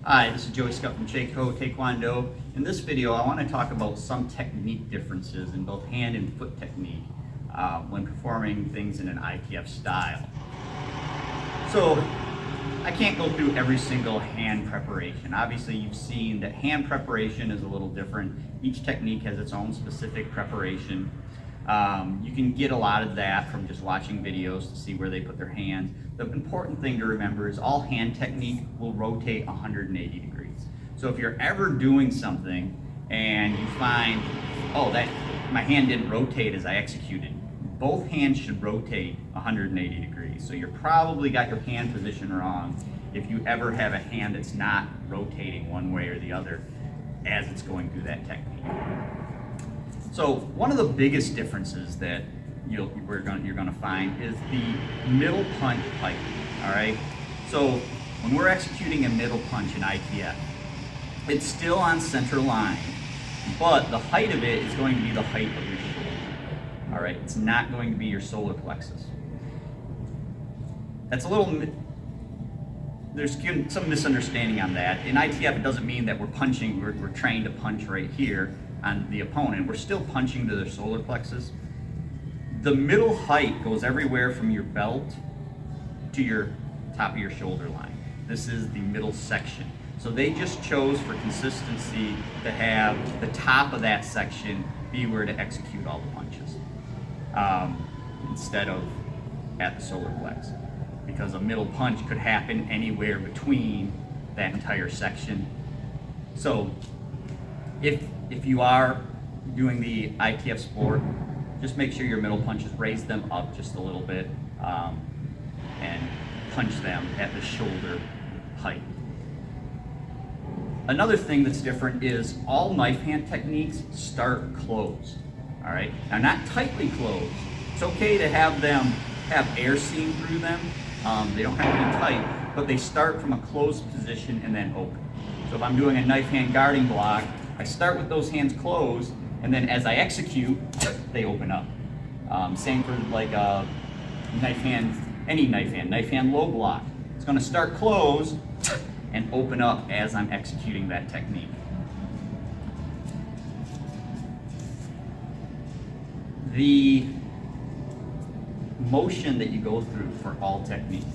Hi, this is Joey Scott from Taekwon-Do. In this video, I want to talk about some technique differences in both hand and foot technique when performing things in an ITF style. So, I can't go through every single hand preparation. Obviously, you've seen that hand preparation is a little different. Each technique has its own specific preparation. You can get a lot of that from just watching videos to see where they put their hands. The important thing to remember is all hand technique will rotate 180 degrees. So if you're ever doing something and you find, oh, that my hand didn't rotate as I executed, both hands should rotate 180 degrees. So you're probably got your hand position wrong if you ever have a hand that's not rotating one way or the other as it's going through that technique. So one of the biggest differences that you're going to find is the middle punch height. All right. So when we're executing a middle punch in ITF, it's still on center line, but the height of it is going to be the height of your shoulder. All right. It's not going to be your solar plexus. That's a little. There's some misunderstanding on that. In ITF, it doesn't mean that we're punching. We're trained to punch right here on the opponent. We're still punching to their solar plexus. The middle height goes everywhere from your belt to your top of your shoulder line. This is the middle section. So they just chose for consistency to have the top of that section be where to execute all the punches instead of at the solar plex, because a middle punch could happen anywhere between that entire section. So if you are doing the ITF Sport, just make sure your middle punches, raise them up just a little bit and punch them at the shoulder height. Another thing that's different is all knife hand techniques start closed. All right, now not tightly closed. It's okay to have them have air seam through them. They don't have to be tight, but they start from a closed position and then open. So if I'm doing a knife hand guarding block, I start with those hands closed, and then as I execute, they open up. Same for like a knife hand, any knife hand low block. It's going to start closed and open up as I'm executing that technique. The motion that you go through for all techniques.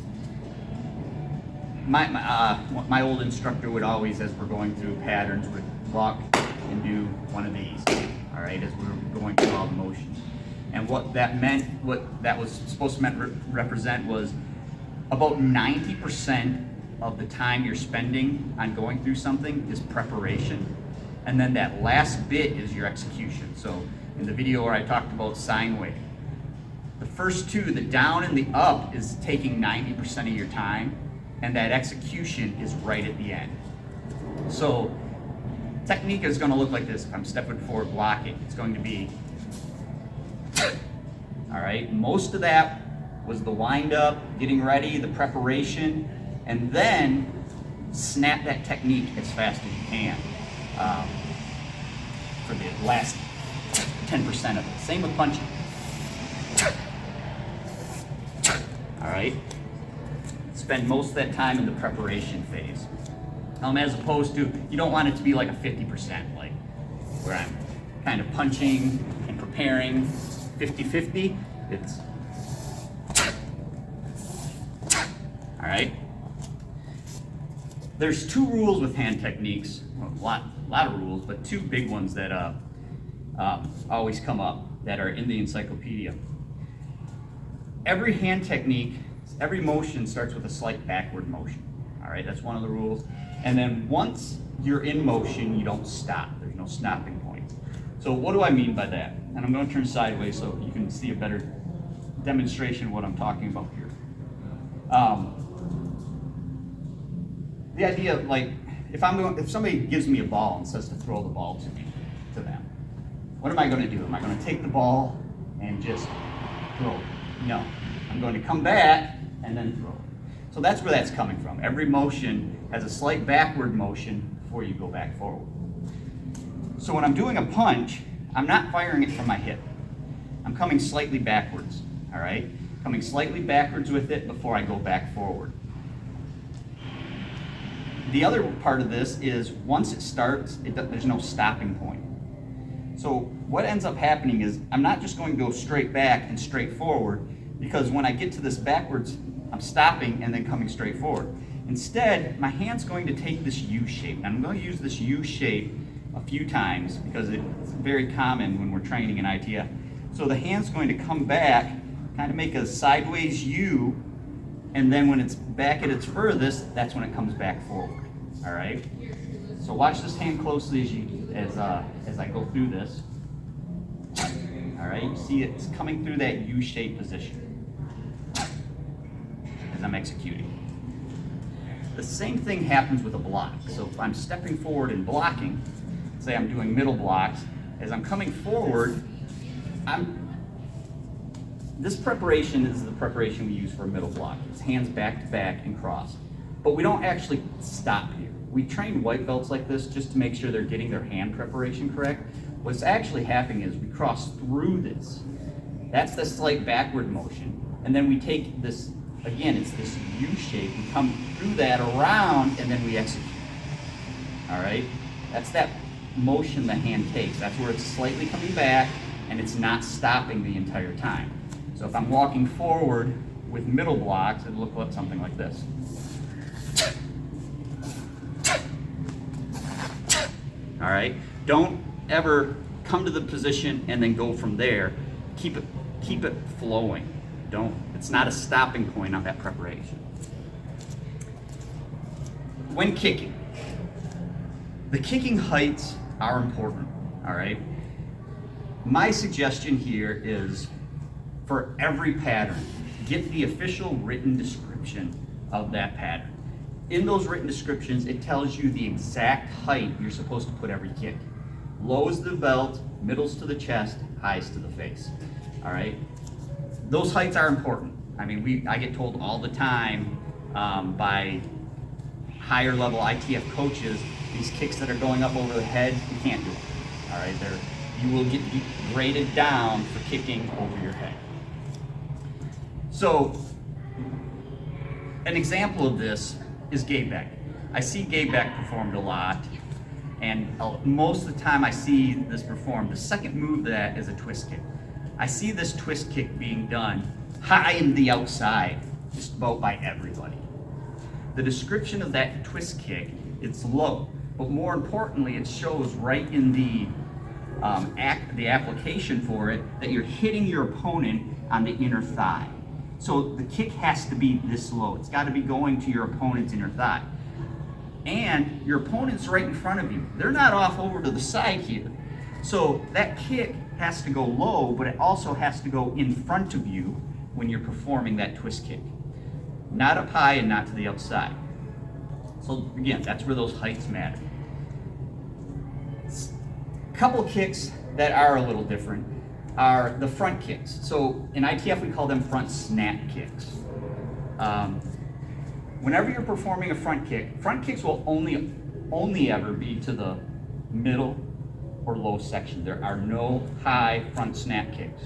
My old instructor would always, as we're going through patterns, would walk and do one of these, all right, as we were going through all the motions. And what that meant, what that was supposed to represent was about 90% of the time you're spending on going through something is preparation. And then that last bit is your execution. So in the video where I talked about sine wave, the first two, the down and the up, is taking 90% of your time, and that execution is right at the end. So technique is going to look like this. If I'm stepping forward blocking, it's going to be, all right, most of that was the wind up, getting ready, the preparation, and then snap that technique as fast as you can for the last 10% of it. Same with punching. All right, spend most of that time in the preparation phase. As opposed to, you don't want it to be like a 50%, like where I'm kind of punching and preparing 50-50. It's, all right. There's two rules with hand techniques, well, a lot of rules, but two big ones that always come up that are in the encyclopedia. Every hand technique, every motion starts with a slight backward motion. All right, that's one of the rules. And then once you're in motion, you don't stop. There's no stopping point. So what do I mean by that? And I'm going to turn sideways so you can see a better demonstration of what I'm talking about here. The idea of, like, if somebody gives me a ball and says to throw the ball to them, what am I going to do? Am I going to take the ball and just throw it? No. I'm going to come back and then throw it. So that's where that's coming from. Every motion has a slight backward motion before you go back forward. So when I'm doing a punch, I'm not firing it from my hip. I'm coming slightly backwards, all right? Coming slightly backwards with it before I go back forward. The other part of this is once it starts, there's no stopping point. So what ends up happening is I'm not just going to go straight back and straight forward, because when I get to this backwards, I'm stopping and then coming straight forward. Instead, my hand's going to take this U shape. And I'm going to use this U shape a few times because it's very common when we're training in ITF. So the hand's going to come back, kind of make a sideways U, and then when it's back at its furthest, that's when it comes back forward. All right? So watch this hand closely as I go through this. All right? You see it's coming through that U-shaped position as I'm executing. The same thing happens with a block. So if I'm stepping forward and blocking, say I'm doing middle blocks, as I'm coming forward, this preparation is the preparation we use for a middle block. It's hands back to back and cross. But we don't actually stop here. We train white belts like this just to make sure they're getting their hand preparation correct. What's actually happening is we cross through this. That's the slight backward motion. And then we take this, again, it's this U shape. We come through that around and then we execute. All right? That's that motion the hand takes. That's where it's slightly coming back and it's not stopping the entire time. So if I'm walking forward with middle blocks, it'll look like something like this. All right? Don't ever come to the position and then go from there. Keep it flowing. It's not a stopping point on that preparation. When kicking, the kicking heights are important, all right? My suggestion here is for every pattern, get the official written description of that pattern. In those written descriptions, it tells you the exact height you're supposed to put every kick. Lows to the belt, middles to the chest, highs to the face, all right? Those heights are important. I mean, I get told all the time by higher level ITF coaches, these kicks that are going up over the head, you can't do them, all right? You will get graded down for kicking over your head. So, an example of this is Gabe Beck. I see Gabe Beck performed a lot, and most of the time I see this performed. The second move to that is a twist kick. I see this twist kick being done high in the outside, just about by everybody. The description of that twist kick, it's low, but more importantly, it shows right in the application for it that you're hitting your opponent on the inner thigh. So the kick has to be this low. It's got to be going to your opponent's inner thigh. And your opponent's right in front of you. They're not off over to the side here. So that kick has to go low, but it also has to go in front of you when you're performing that twist kick. Not up high and not to the outside. So again, that's where those heights matter. A couple of kicks that are a little different are the front kicks. So in ITF, we call them front snap kicks. Whenever you're performing a front kicks will only ever be to the middle or low section. There are no high front snap kicks.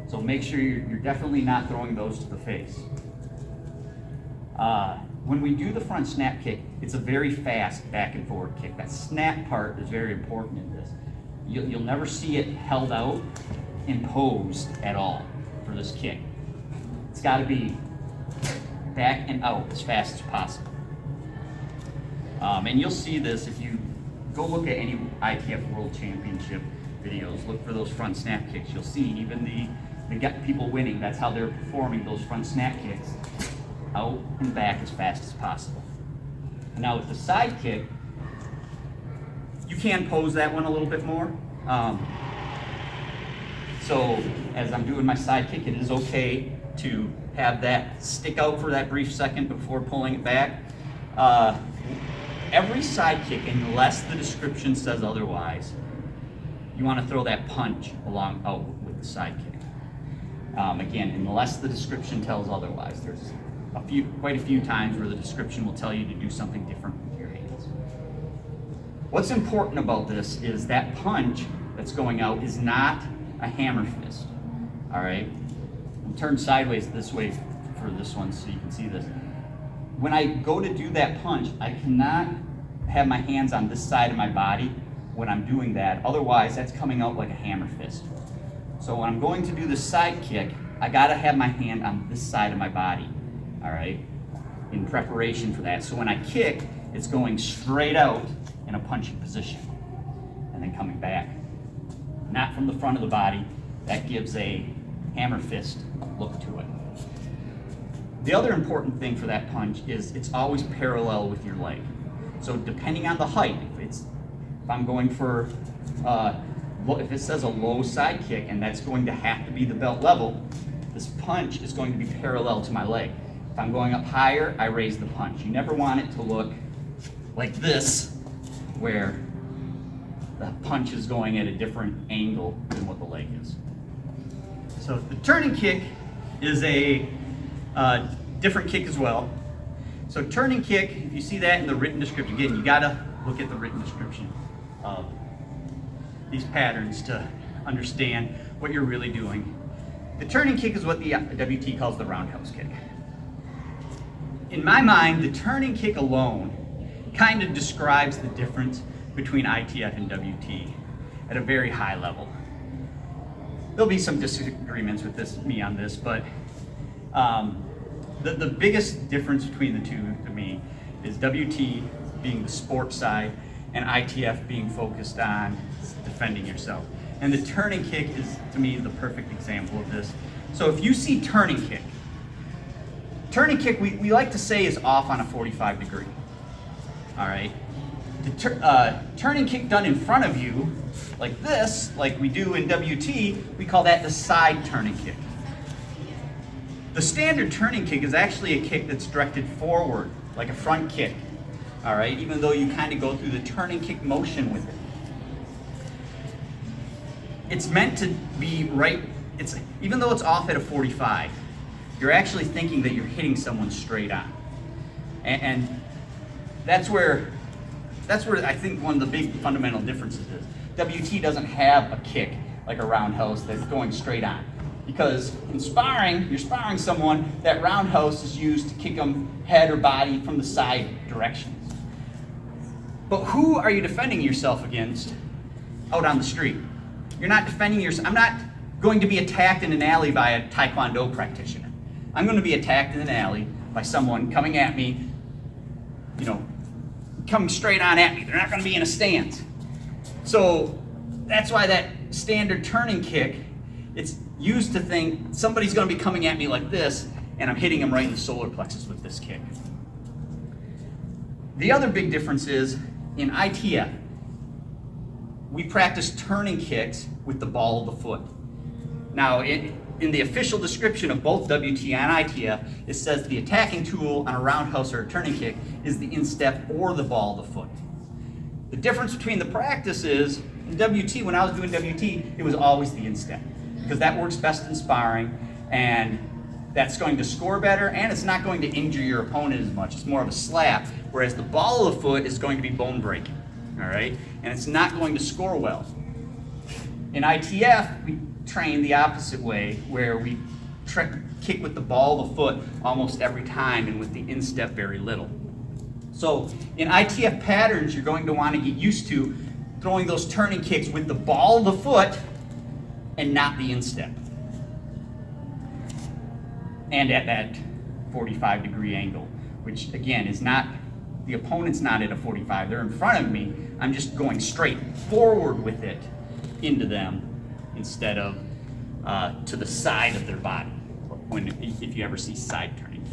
So make sure you're definitely not throwing those to the face. When we do the front snap kick, it's a very fast back and forward kick. That snap part is very important in this. You'll never see it held out and posed at all for this kick. It's got to be back and out as fast as possible. And you'll see this if you go look at any ITF World Championship videos. Look for those front snap kicks. You'll see even the people winning, that's how they're performing those front snap kicks. Out and back as fast as possible. And now with the side kick, you can pose that one a little bit more. So as I'm doing my side kick, it is okay to have that stick out for that brief second before pulling it back. Every side kick, unless the description says otherwise, you want to throw that punch out with the side kick. Again, unless the description tells otherwise. There's quite a few times where the description will tell you to do something different with your hands. What's important about this is that punch that's going out is not a hammer fist. All right? I'm turned sideways this way for this one so you can see this. when I go to do that punch, I cannot have my hands on this side of my body when I'm doing that. Otherwise, that's coming out like a hammer fist. So when I'm going to do the side kick, I gotta have my hand on this side of my body, all right, in preparation for that. So when I kick, it's going straight out in a punching position and then coming back. Not from the front of the body. That gives a hammer fist look to it. The other important thing for that punch is it's always parallel with your leg. So depending on the height, if I'm going for, if it says a low side kick and that's going to have to be the belt level, this punch is going to be parallel to my leg. If I'm going up higher, I raise the punch. You never want it to look like this, where the punch is going at a different angle than what the leg is. So the turning kick is a different kick as well. So turning kick, if you see that in the written description, again, you gotta look at the written description of these patterns to understand what you're really doing. The turning kick is what the WT calls the roundhouse kick. In my mind, the turning kick alone kind of describes the difference between ITF and WT at a very high level. There'll be some disagreements with me on this, but the biggest difference between the two to me is WT being the sport side and ITF being focused on defending yourself. And the turning kick is, to me, the perfect example of this. So if you see turning kick we like to say is off on a 45 degree. All right. The turning kick done in front of you, like this, like we do in WT, we call that the side turning kick. The standard turning kick is actually a kick that's directed forward, like a front kick. All right, even though you kind of go through the turning kick motion with it. It's meant to be right, even though it's off at a 45, you're actually thinking that you're hitting someone straight on. And that's where I think one of the big fundamental differences is. WT doesn't have a kick like a roundhouse that's going straight on. Because in sparring, you're sparring someone, that roundhouse is used to kick them head or body from the side directions. But who are you defending yourself against out on the street? You're not defending yourself. I'm not going to be attacked in an alley by a Taekwondo practitioner. I'm going to be attacked in an alley by someone coming at me, coming straight on at me. They're not going to be in a stance. So that's why that standard turning kick, it's used to think somebody's going to be coming at me like this, and I'm hitting them right in the solar plexus with this kick. The other big difference is in ITF, we practice turning kicks with the ball of the foot. Now, in the official description of both WT and ITF, it says the attacking tool on a roundhouse or a turning kick is the instep or the ball of the foot. The difference between the practice is, in WT, when I was doing WT, it was always the instep, because that works best in sparring, and that's going to score better, and it's not going to injure your opponent as much. It's more of a slap, whereas the ball of the foot is going to be bone breaking, all right? And it's not going to score well. In ITF, we train the opposite way, where we kick with the ball of the foot almost every time, and with the instep very little. So in ITF patterns, you're going to want to get used to throwing those turning kicks with the ball of the foot and not the instep. And at that 45 degree angle, which again is not, the opponent's not at a 45, they're in front of me. I'm just going straight forward with it into them instead of to the side of their body, if you ever see side turning.